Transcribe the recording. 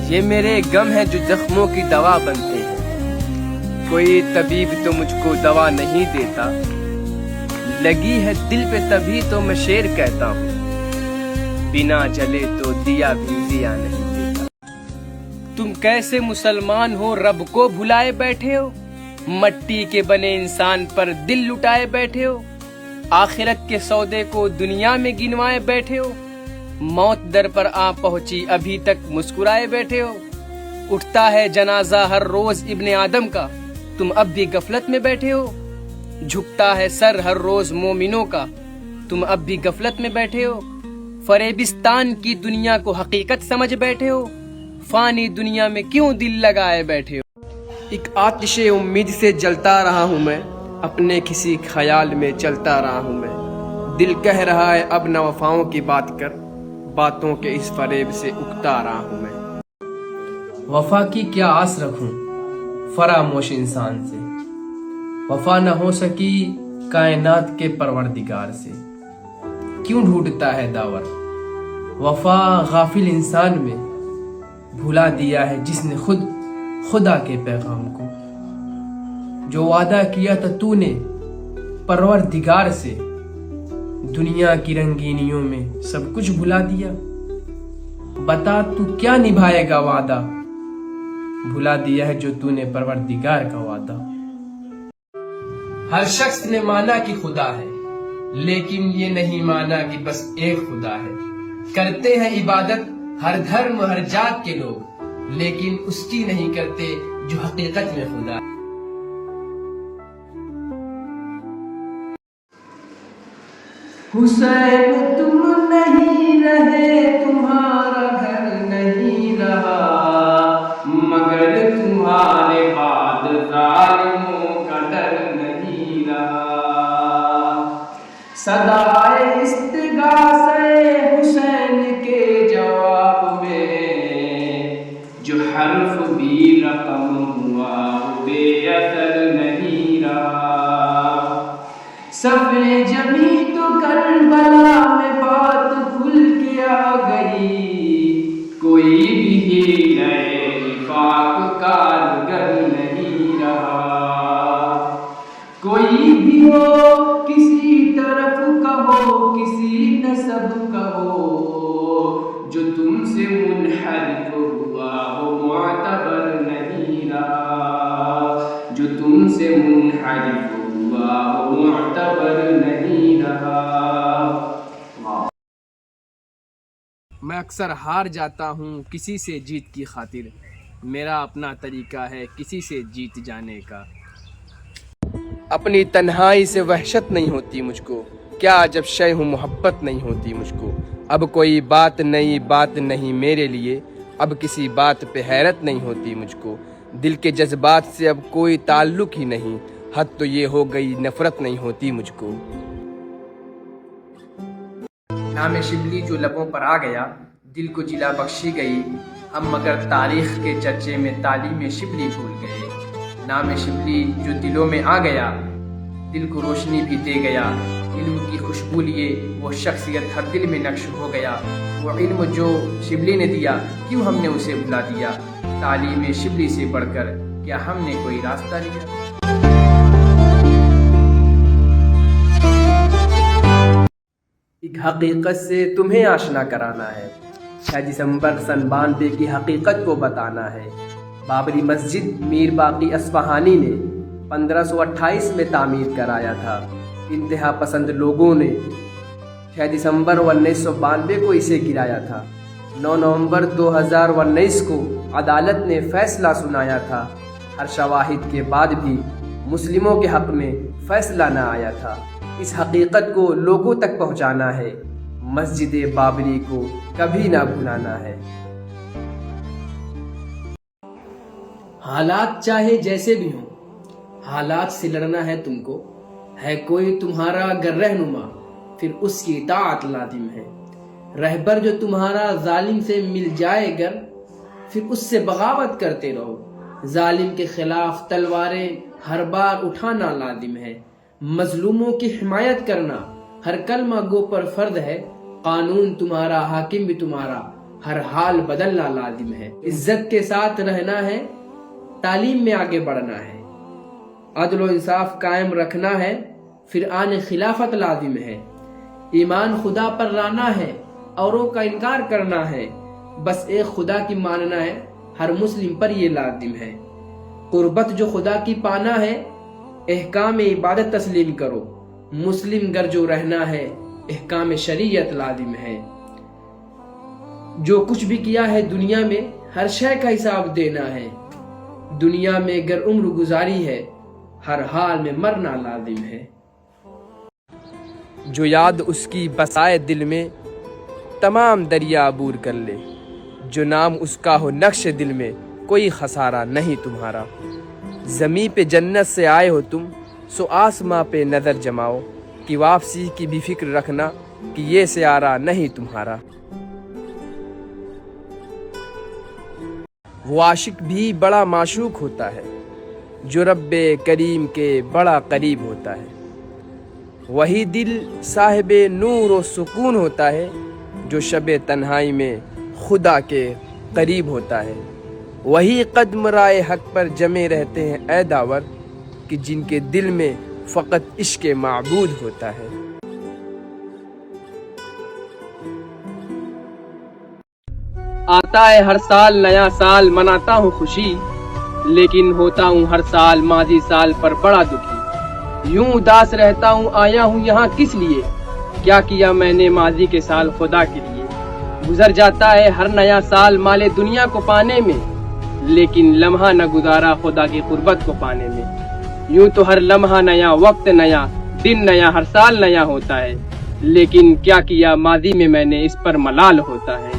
یہ میرے غم ہے جو زخموں کی دوا بنتے ہیں، کوئی طبیب تو مجھ کو دوا نہیں دیتا، لگی ہے دل پہ تبھی تو میں شعر کہتا ہوں، بنا جلے تو دیا بھی دیا نہیں دیتا۔ تم کیسے مسلمان ہو رب کو بھلائے بیٹھے ہو، مٹی کے بنے انسان پر دل لٹائے بیٹھے ہو، آخرت کے سودے کو دنیا میں گنوائے بیٹھے ہو، موت در پر آ پہنچی ابھی تک مسکرائے بیٹھے ہو، اٹھتا ہے جنازہ ہر روز ابن آدم کا، تم اب بھی غفلت میں بیٹھے ہو، جھکتا ہے سر ہر روز مومنوں کا، تم اب بھی غفلت میں بیٹھے ہو، فریبستان کی دنیا کو حقیقت سمجھ بیٹھے ہو، فانی دنیا میں کیوں دل لگائے بیٹھے ہو۔ ایک آتش امید سے جلتا رہا ہوں میں، اپنے کسی خیال میں چلتا رہا ہوں میں، دل کہہ رہا ہے اب نہ وفاؤں کی بات کر، باتوں کے اس فریب سے اکتا رہا ہوں میں۔ وفا کی کیا آس رکھوں فراموش انسان سے، وفا نہ ہو سکی کائنات کے پروردگار سے، کیوں ڈھونڈتا ہے داور وفا غافل انسان میں، بھلا دیا ہے جس نے خود خدا کے پیغام کو، جو وعدہ کیا تھا تو نے پروردگار سے، دنیا کی رنگینیوں میں سب کچھ بھلا دیا، بتا تو کیا نبھائے گا وعدہ، بھلا دیا ہے جو تو نے پروردگار کا وعدہ۔ ہر شخص نے مانا کہ خدا ہے، لیکن یہ نہیں مانا کہ بس ایک خدا ہے، کرتے ہیں عبادت ہر دھرم ہر جات کے لوگ، لیکن اس کی نہیں کرتے جو حقیقت میں خدا ہے۔ حسین تم نہیں رہے تمہارا گھر نہیں رہا، مگر تمہارے بعد ظالموں کا ڈر نہیں رہا، صدائے استغاثے حسین کے جواب میں جو حرف بھی رقم ہوا وہ بے اثر نہیں رہا، صفِ جمی تو کربلا میں بات کھل کے آ گئی، کوئی بھی ہیلۂ نفاق کارگر نہیں رہا، کوئی بھی ہو کسی طرف کا ہو کسی نسب کا ہو، جو تم سے منحرف ہوا وہ معتبر نہیں رہا، جو تم سے منحرف ہوا وہ معتبر نہیں رہا۔ میں اکثر ہار جاتا ہوں کسی سے جیت کی خاطر، میرا اپنا طریقہ ہے کسی سے جیت جانے کا، اپنی تنہائی سے وحشت نہیں ہوتی مجھ کو، کیا جب شے ہوں محبت نہیں ہوتی مجھ کو، اب کوئی بات نہیں میرے لیے، اب کسی بات پہ حیرت نہیں ہوتی مجھ کو، دل کے جذبات سے اب کوئی تعلق ہی نہیں، حد تو یہ ہو گئی نفرت نہیں ہوتی مجھ کو۔ نام شبلی جو لبوں پر آ گیا، دل کو جلا بخشی گئی، ہم مگر تاریخ کے چرچے میں تعلیم شبلی بھول گئے، نام شبلی جو دلوں میں آ گیا، دل کو روشنی بھی دے گیا، علم کی خوشبو لیے وہ شخصیت ہر دل میں نقش ہو گیا، وہ علم جو شبلی نے دیا کیوں ہم نے اسے بھلا دیا، تعلیم شبلی سے بڑھ کر کیا ہم نے کوئی راستہ لیا۔ ایک حقیقت سے تمہیں آشنا کرانا ہے، 6 دسمبر سن 92 کی حقیقت کو بتانا ہے، بابری مسجد میر باقی اصفہانی نے 1528 میں تعمیر کرایا تھا، انتہا پسند لوگوں نے 6 دسمبر 1992 کو اسے گرایا تھا، 9 نومبر 2019 کو عدالت نے فیصلہ سنایا تھا، ہر شواہد کے بعد بھی مسلموں کے حق میں فیصلہ نہ آیا تھا، اس حقیقت کو لوگوں تک پہنچانا ہے، مسجد بابری کو کبھی نہ بھلانا ہے۔ حالات چاہے جیسے بھی ہوں، حالات سے لڑنا ہے تم کو، ہے کوئی تمہارا گر رہنما پھر اس کی اطاعت لازم ہے، رہبر جو تمہارا ظالم سے مل جائے گر پھر اس سے بغاوت کرتے رہو، ظالم کے خلاف تلواریں ہر بار اٹھانا لازم ہے، مظلوموں کی حمایت کرنا ہر کلمہ گو پر فرض ہے، قانون تمہارا حاکم بھی تمہارا ہر حال بدلنا لازم ہے۔ عزت کے ساتھ رہنا ہے، تعلیم میں آگے بڑھنا ہے، عدل و انصاف قائم رکھنا ہے، پھر آن خلافت لازم ہے۔ ایمان خدا پر لانا ہے، اوروں کا انکار کرنا ہے، بس ایک خدا کی ماننا ہے، ہر مسلم پر یہ لازم ہے۔ قربت جو خدا کی پانا ہے، احکام عبادت تسلیم کرو، مسلم گر جو رہنا ہے، احکام شریعت لازم ہے۔ جو کچھ بھی کیا ہے دنیا میں، ہر شے کا حساب دینا ہے، دنیا میں گر عمر گزاری ہے، ہر حال میں مرنا لازم ہے۔ جو یاد اس کی بسائے دل میں، تمام دریا عبور کر لے، جو نام اس کا ہو نقش دل میں، کوئی خسارہ نہیں تمہارا۔ زمیں پہ جنت سے آئے ہو تم، سو آسماں پہ نظر جماؤ، کہ واپسی کی بھی فکر رکھنا، کہ یہ سیارہ نہیں تمہارا۔ وہ عاشق بھی بڑا معشوق ہوتا ہے، جو رب کریم کے بڑا قریب ہوتا ہے۔ وہی دل صاحب نور و سکون ہوتا ہے، جو شب تنہائی میں خدا کے قریب ہوتا ہے۔ وہی قدم رائے حق پر جمے رہتے ہیں اے داور، کہ جن کے دل میں فقط عشق معبود ہوتا ہے۔ آتا ہے ہر سال نیا سال، مناتا ہوں خوشی، لیکن ہوتا ہوں ہر سال ماضی سال پر بڑا دکھی۔ یوں اداس رہتا ہوں، آیا ہوں یہاں کس لیے، کیا کیا میں نے ماضی کے سال خدا کے لیے۔ گزر جاتا ہے ہر نیا سال مال دنیا کو پانے میں، لیکن لمحہ نہ گزارا خدا کی قربت کو پانے میں۔ یوں تو ہر لمحہ نیا، وقت نیا، دن نیا، ہر سال نیا ہوتا ہے، لیکن کیا کیا ماضی میں نے، اس پر ملال ہوتا ہے۔